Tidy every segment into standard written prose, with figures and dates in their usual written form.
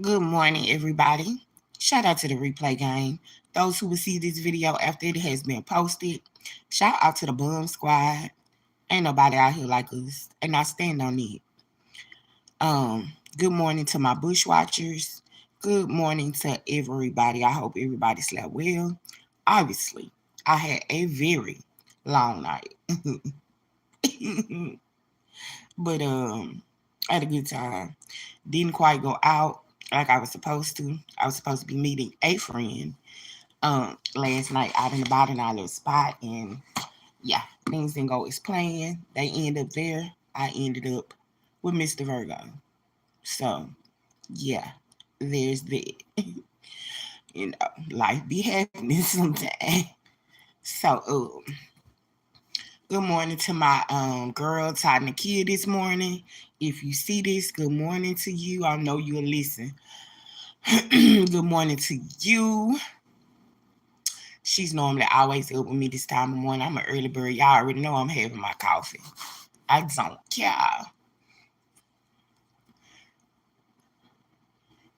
Good morning, everybody. Shout out to the replay game. Those who will see this video after it has been posted. Shout out to the Boom Squad. Ain't nobody out here like us, and I stand on it. Good morning to my bushwatchers. Good morning to everybody. I hope everybody slept well. Obviously, I had a very long night, but I had a good time. Didn't quite go out like I was supposed to. I was supposed to be meeting a friend last night out and about in our little spot, and yeah, things didn't go as planned. They ended up there. I ended up with Mr. Virgo. So yeah, there's the life be happening sometimes. So good morning to my girl Todd Nakia this morning. If you see this, good morning to you. I know you'll listen. Good morning to you. She's normally always up with me this time of morning. I'm an early bird. Y'all already know I'm having my coffee. I don't care.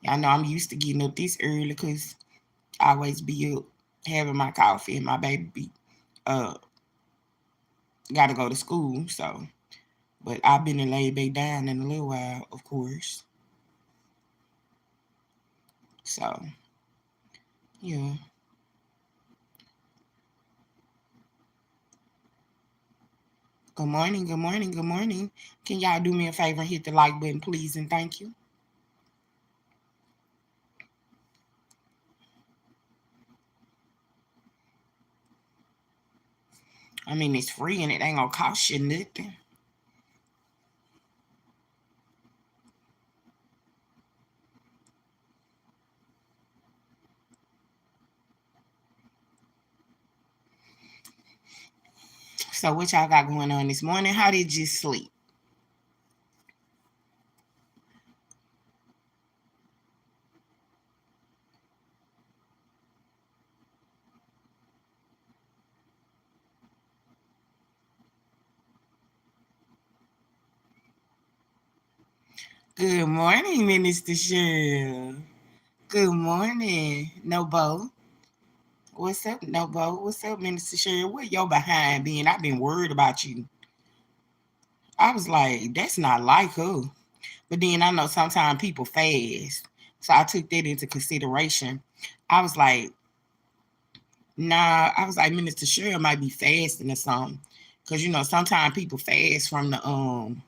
Y'all know I'm used to getting up this early because I always be up having my coffee and my baby be uh gotta go to school. So but I've been in laid back down in a little while, of course. So yeah. Good morning, good morning, good morning. Can y'all do me a favor and hit the like button, please, and thank you? I mean, it's free and it ain't gonna cost you nothing. So, what y'all got going on this morning? How did you sleep? Good morning, Minister Cheryl. Good morning, Nobo. What's up, Nobo? What's up, Minister Cheryl? Where your behind being? I've been worried about you. I was like, that's not like her. But then I know sometimes people fast. So I took that into consideration. I was like, nah, I was like, Minister Cheryl might be fasting or something. Cause sometimes people fast from the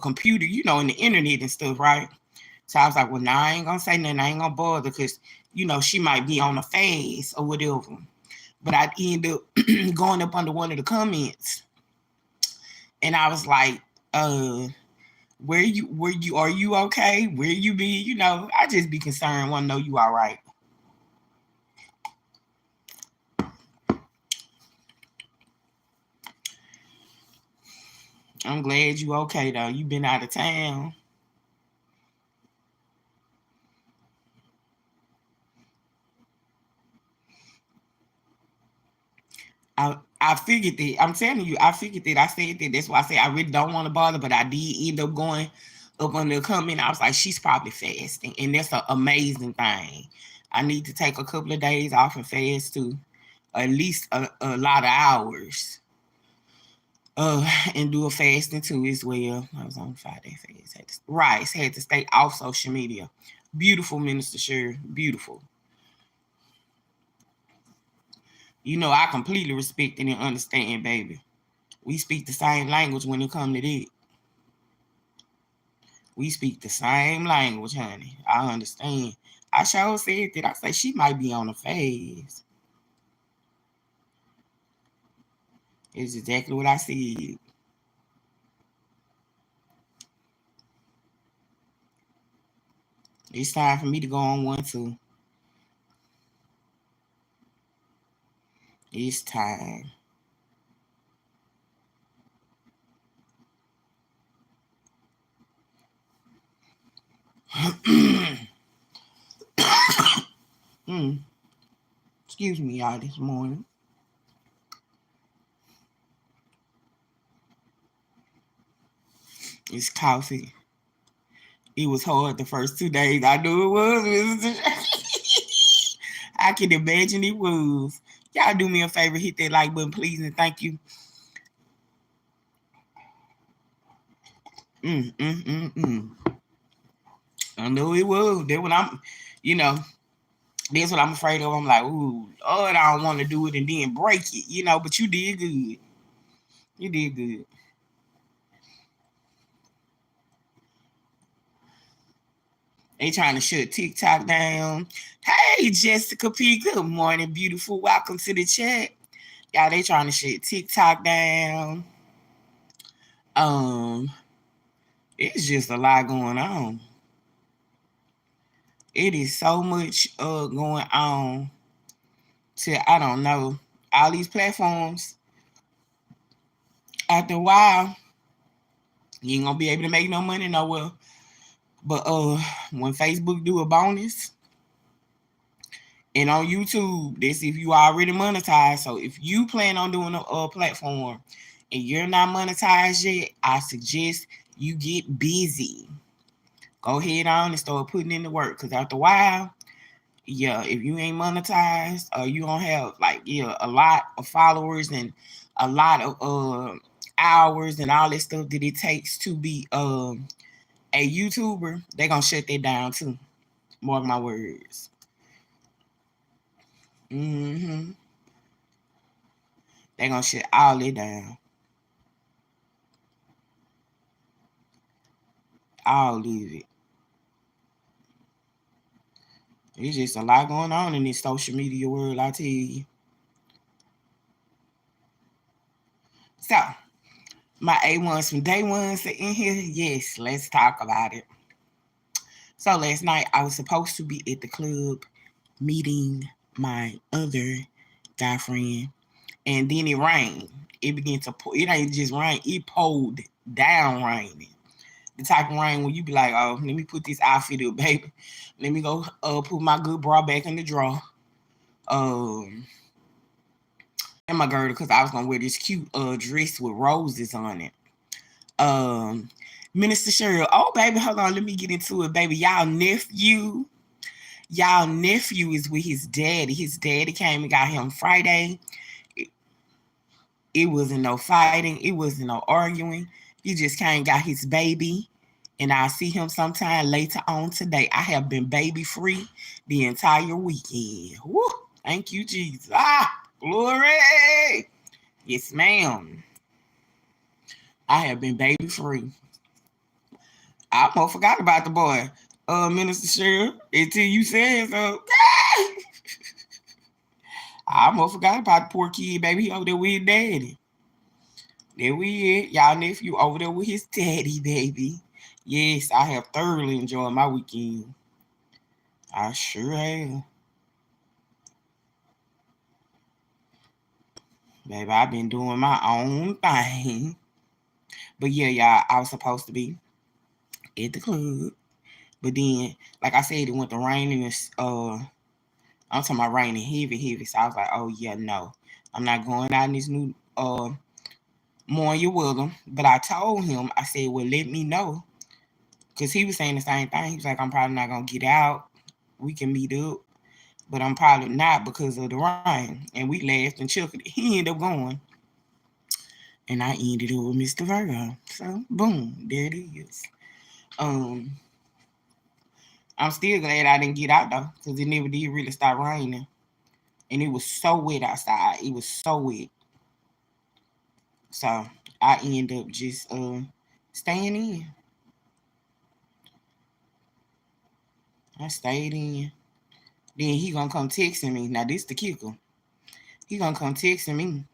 computer, and the internet and stuff, right? So I was like, well, nah, I ain't gonna say nothing. I ain't gonna bother because she might be on a fast or whatever. But I end up going up under one of the comments, and I was like, where you are you okay? Where you be? I just be concerned. Want to know you all right. I'm glad you okay though. You been out of town. I figured that. I'm telling you, I figured that. I said that. That's why I said I really don't want to bother, but I did end up going up on the comment. I was like, she's probably fasting, and that's an amazing thing. I need to take a couple of days off and fast too, at least a lot of hours. And do a fasting too as well. I was on 5 day fast. Had to stay off social media. Beautiful, Minister Sure. Beautiful. I completely respect and understand, baby. We speak the same language when it comes to that. We speak the same language, honey. I understand. I sure said that. I say she might be on a phase. It's exactly what I said. It's time for me to go on one too. It's time. mm, excuse me, y'all, this morning. It's coffee. It was hard the first 2 days. I knew it was, Mr. Sh- I can imagine it was. Y'all do me a favor, hit that like button, please, and thank you. Mm, mm, mm, mm. I know it was. That when I'm, you know, that's what I'm afraid of. I'm like, ooh, Lord, I don't want to do it and then break it, but you did good. You did good. They trying to shut TikTok down. Hey, Jessica P. Good morning, beautiful. Welcome to the chat. Y'all, they trying to shut TikTok down. Um, it's just a lot going on. It is so much going on to I don't know. All these platforms, after a while, you ain't gonna be able to make no money nowhere. But when Facebook do a bonus, and on YouTube, that's if you already monetized. So if you plan on doing a platform and you're not monetized yet, I suggest you get busy. Go ahead on and start putting in the work. Because after a while, yeah, if you ain't monetized or you don't have a lot of followers and a lot of hours and all that stuff that it takes to be a YouTuber, they're gonna shut that down too. Mark my words. Mm-hmm. They're gonna shut all it down. All of it. It's just a lot going on in this social media world, I tell you. So, my A1s from day ones are in here. Yes, let's talk about it. So last night I was supposed to be at the club meeting my other guy friend, and then it rained. It began to pour. It ain't just rain. It poured down raining. The type of rain when you be like, oh, let me put this outfit up, baby. Let me go put my good bra back in the drawer. Um, and my girdle because I was gonna wear this cute dress with roses on it. Um, Minister Cheryl, oh baby, hold on, let me get into it, baby. Y'all nephew is with his daddy. His daddy came and got him Friday. It wasn't no fighting. It wasn't no arguing. He just came and got his baby. And I'll see him sometime later on today. I have been baby free the entire weekend. Woo! Thank you, Jesus. Glory. Yes, ma'am. I have been baby free. I almost forgot about the boy, Minister Cheryl, until you said so. I almost forgot about the poor kid, baby. He over there with his daddy. There we is. Y'all nephew over there with his daddy, baby. Yes, I have thoroughly enjoyed my weekend. I sure have. Baby, I've been doing my own thing. But yeah, y'all, I was supposed to be at the club. But then, like I said, it went to raining. I'm talking about raining heavy, heavy. So I was like, oh yeah, no. I'm not going out in this new more you will. But I told him, I said, well, let me know. Because he was saying the same thing. He was like, I'm probably not going to get out. We can meet up. But I'm probably not because of the rain. And we laughed and chuckled. He ended up going. And I ended up with Mr. Virgo. So, boom, there it is. Um, I'm still glad I didn't get out, though. Because it never did really start raining. And it was so wet outside. It was so wet. So, I ended up just staying in. I stayed in. Then he gonna come texting me. Now this the kicker. He gonna come texting me.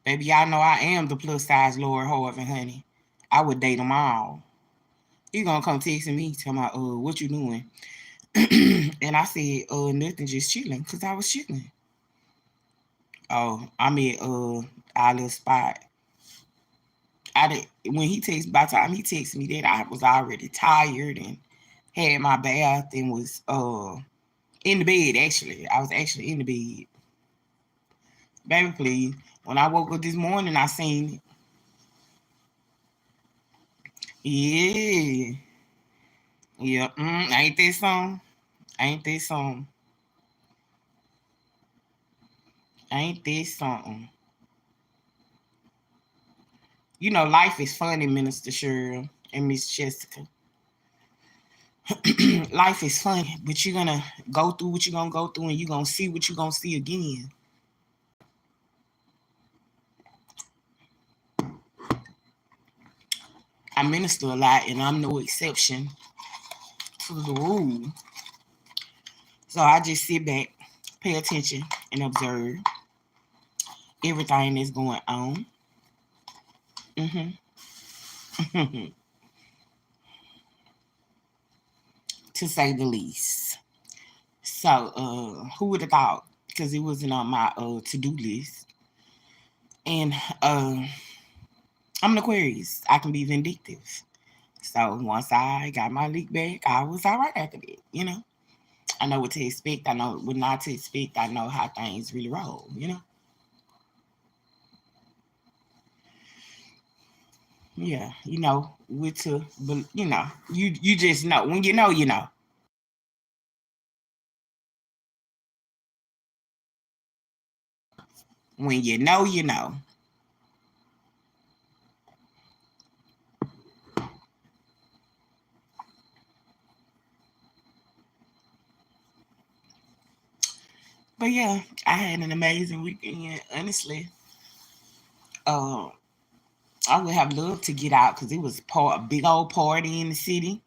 Baby, y'all know I am the plus size Lord Harvey, honey. I would date them all. He gonna come texting me, tell my what you doing? And I said, nothing, just chilling, cause I was chilling. Oh, I'm at our little spot. I did when he texted by the time he texted me that I was already tired and had my bath and was in the bed actually. I was actually in the bed. Baby, please. When I woke up this morning, I seen it. Yeah. Yeah, ain't that song? Ain't that song? Ain't this something? You know, life is funny, Minister Cheryl and Miss Jessica. Life is funny, but you're gonna go through what you're gonna go through, and you're gonna see what you're gonna see again. I minister a lot, and I'm no exception to the rule. So I just sit back, pay attention, and observe everything that's going on. Hmm. To say the least. So, who would have thought? Because it wasn't on my to-do list. And I'm an Aquarius. I can be vindictive. So once I got my leak back, I was all right after that. I know what to expect. I know what not to expect. I know how things really roll. Yeah, what to, but you just know. When you know, you know. When you know, you know. But yeah, I had an amazing weekend. Honestly, uh, I would have loved to get out because it was a big old party in the city.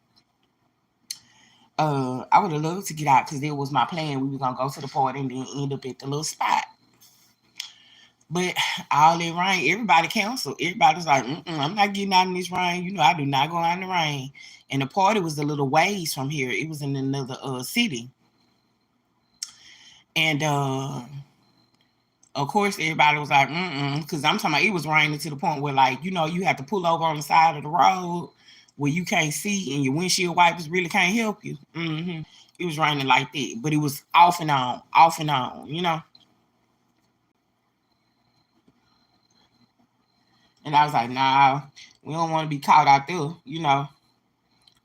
I would have loved to get out because it was my plan. We were gonna go to the party and then end up at the little spot. But all that rain, everybody canceled. Everybody was like, I'm not getting out in this rain. I do not go out in the rain. And the party was a little ways from here. It was in another city. And of course, everybody was like, because I'm talking about it was raining to the point where, like, you have to pull over on the side of the road where you can't see and your windshield wipers really can't help you. It was raining like that. But it was off and on, off and on. And I was like, nah, we don't want to be caught out there,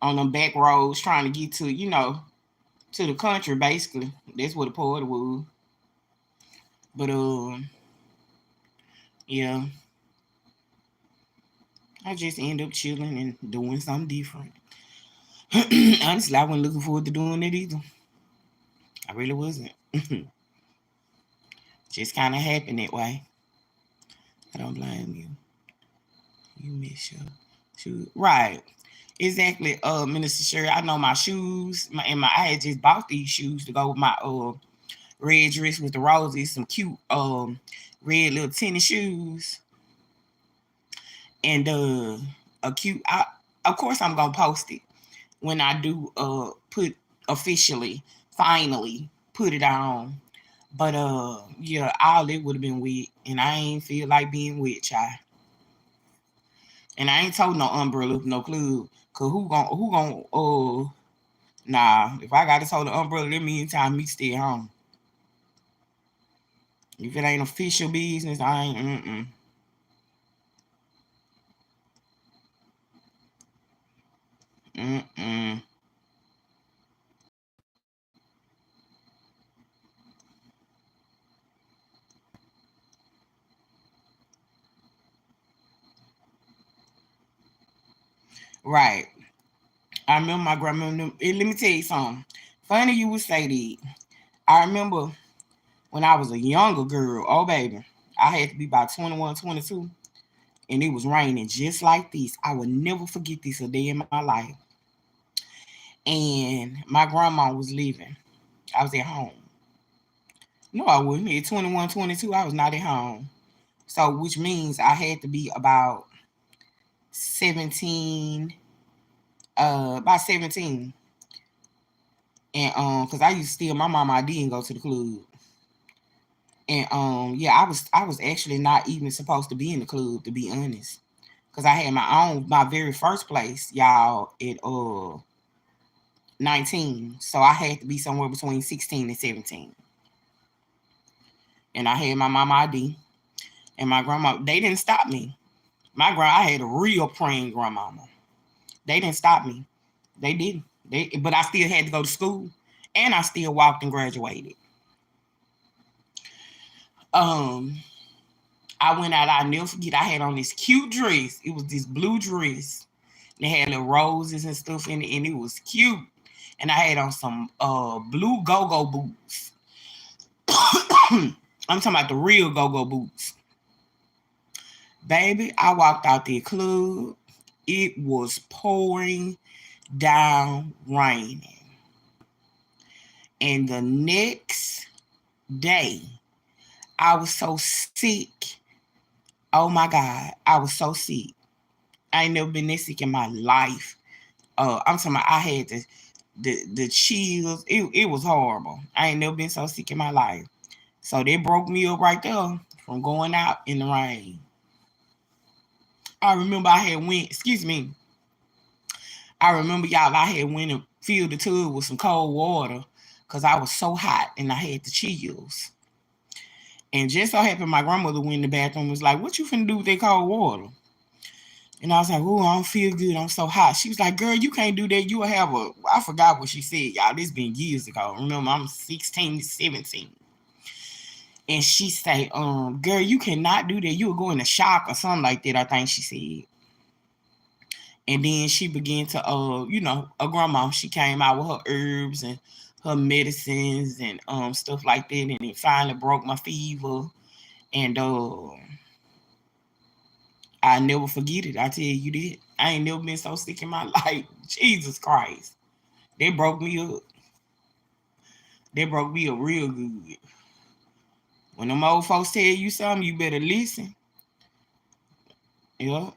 on them back roads trying to get to the country, basically. That's what the party was. But yeah, I just end up chilling and doing something different. Honestly, I wasn't looking forward to doing it either. I really wasn't. Just kind of happened that way. I don't blame you. You miss your shoes, right? Exactly, Minister Sherry. I know my shoes, I had just bought these shoes to go with my red dress with the roses, some cute red little tennis shoes, and a cute. Of course, I'm gonna post it when I do put officially, finally put it on. But yeah, all it would have been wet, and I ain't feel like being wet, child. And I ain't told no umbrella up no club, cause who gon' nah. If I got to hold the umbrella, that means time me stay home. If it ain't official business, I ain't. Mm-mm. Right. I remember my grandmother. Let me tell you something. Funny you would say that. I remember when I was a younger girl. Oh baby, I had to be about 21, 22, and it was raining just like this. I would never forget this a day in my life. And my grandma was leaving. I was at home. No, I wouldn't. At 21, 22, I was not at home. So, which means I had to be about 17, about 17. And because I used to steal my mama ID and go to the club. And yeah, I was actually not even supposed to be in the club, to be honest. Because I had my very first place, y'all, at 19. So I had to be somewhere between 16 and 17. And I had my mama ID. And my grandma, they didn't stop me. I had a real praying grandmama. They didn't stop me. They didn't. But I still had to go to school, and I still walked and graduated. Um, I went out. I never forget. I had on this cute dress. It was this blue dress. And it had little roses and stuff in it, and it was cute. And I had on some blue go-go boots. I'm talking about the real go-go boots. Baby, I walked out the club. It was pouring down raining. And the next day, I was so sick. Oh my God, I was so sick. I ain't never been this sick in my life. I'm talking about I had the chills. It was horrible. I ain't never been so sick in my life. So they broke me up right there from going out in the rain. I remember I had went, excuse me, I remember y'all I had went and filled the tub with some cold water because I was so hot and I had the chills. And just so happened my grandmother went in the bathroom and was like, "What you finna do with that cold water?" And I was like, "Oh, I don't feel good. I'm so hot." She was like, "Girl, you can't do that. You'll have a," I forgot what she said, y'all. This been years ago. Remember, I'm 16, 17. And she say, "Girl, you cannot do that. You'll go into shock or something like that," I think she said. And then she began to, a grandma, she came out with her herbs and her medicines and stuff like that. And it finally broke my fever. And I never forget it. I tell you that. I ain't never been so sick in my life. Jesus Christ. They broke me up. They broke me up real good. When them old folks tell you something, you better listen. Yeah.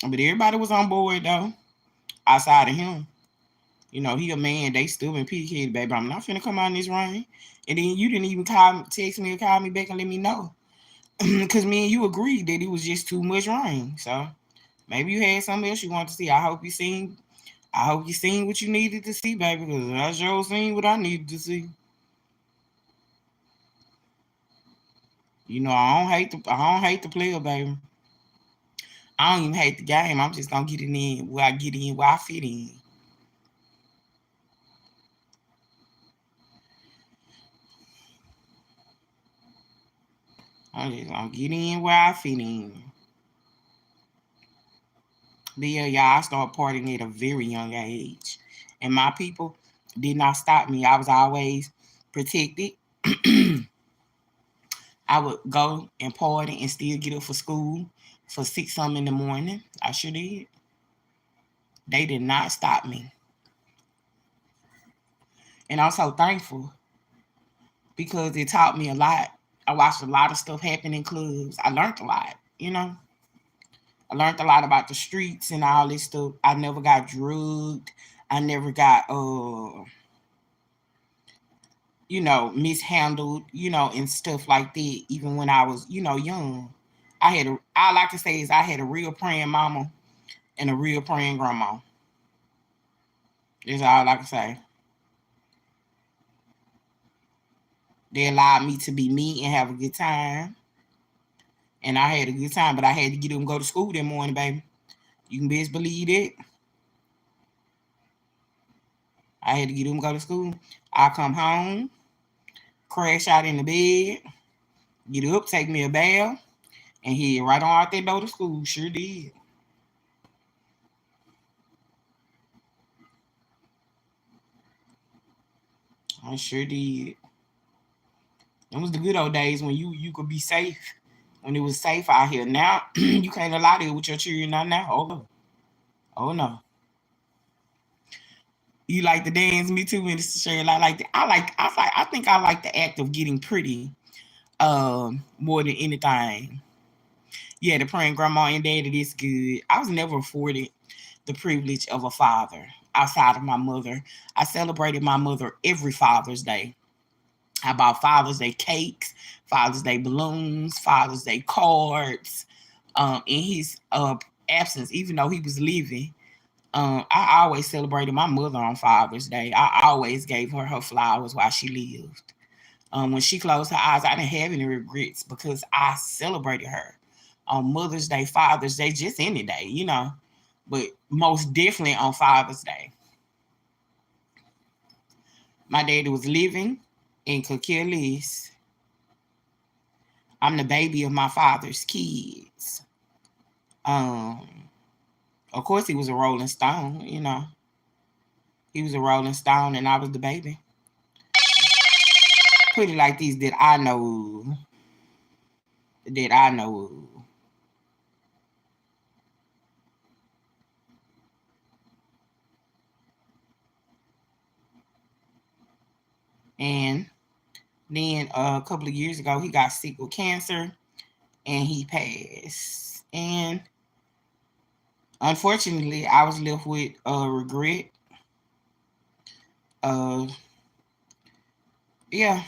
But everybody was on board though, outside of him. He a man, they still been pigheaded, baby. I'm not finna come out in this rain. And then you didn't even text me or call me back and let me know. Because me and you agreed that it was just too much rain. So maybe you had something else you wanted to see. I hope you seen what you needed to see, baby, because I sure seen what I needed to see. I don't hate the player, baby. I don't even hate the game. I'm just gonna get it in where I get in, where I fit in. I'm just gonna get in where I fit in. But yeah, y'all, I started partying at a very young age. And my people did not stop me. I was always protected. I would go and party and still get up for school for 6 something in the morning. I sure did. They did not stop me. And I'm so thankful because it taught me a lot. I watched a lot of stuff happen in clubs. I learned a lot. I learned a lot about the streets and all this stuff. I never got drugged. I never got mishandled, and stuff like that, even when I was, young. All I can say is I had a real praying mama and a real praying grandma. That's all I can say. They allowed me to be me and have a good time. And I had a good time, but I had to get them go to school that morning, baby. You can best believe it. I had to get them go to school. I come home, crash out in the bed, get up, take me a bath, and head right on out that door to school. Sure did. I sure did. It was the good old days when you could be safe. When it was safe out here. Now you can't allow that with your children not now. Oh no. Oh no. You like to dance? Me too, Minister Shirley. I think I like the act of getting pretty more than anything. Yeah, the praying grandma and daddy is good. I was never afforded the privilege of a father outside of my mother. I celebrated my mother every Father's Day. I bought Father's Day cakes, Father's Day balloons, Father's Day cards. In his absence, even though he was living, I always celebrated my mother on Father's Day. I always gave her flowers while she lived. When she closed her eyes, I didn't have any regrets because I celebrated her on Mother's Day, Father's Day, just any day. But most definitely on Father's Day. My daddy was living and could care less. I'm the baby of my father's kids. Um, of course, he was a Rolling Stone. He was a Rolling Stone, and I was the baby. Put it like this: that I know. And then a couple of years ago, he got sick with cancer, and he passed. And unfortunately, I was left with regret. Uh, yeah,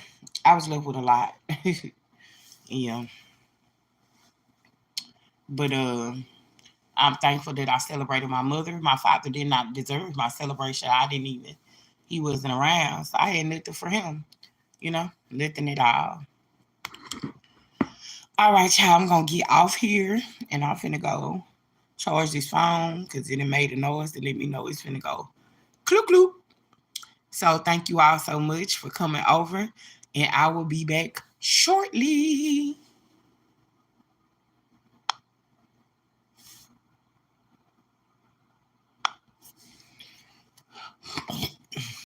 I was left with a lot. Yeah, but I'm thankful that I celebrated my mother. My father did not deserve my celebration. I didn't even. He wasn't around, so I had nothing for him. Nothing at all. All right, y'all. I'm gonna get off here, and I'm finna go charge this phone because it done made a noise to let me know it's finna go cloop cloop. So thank you all so much for coming over, and I will be back shortly.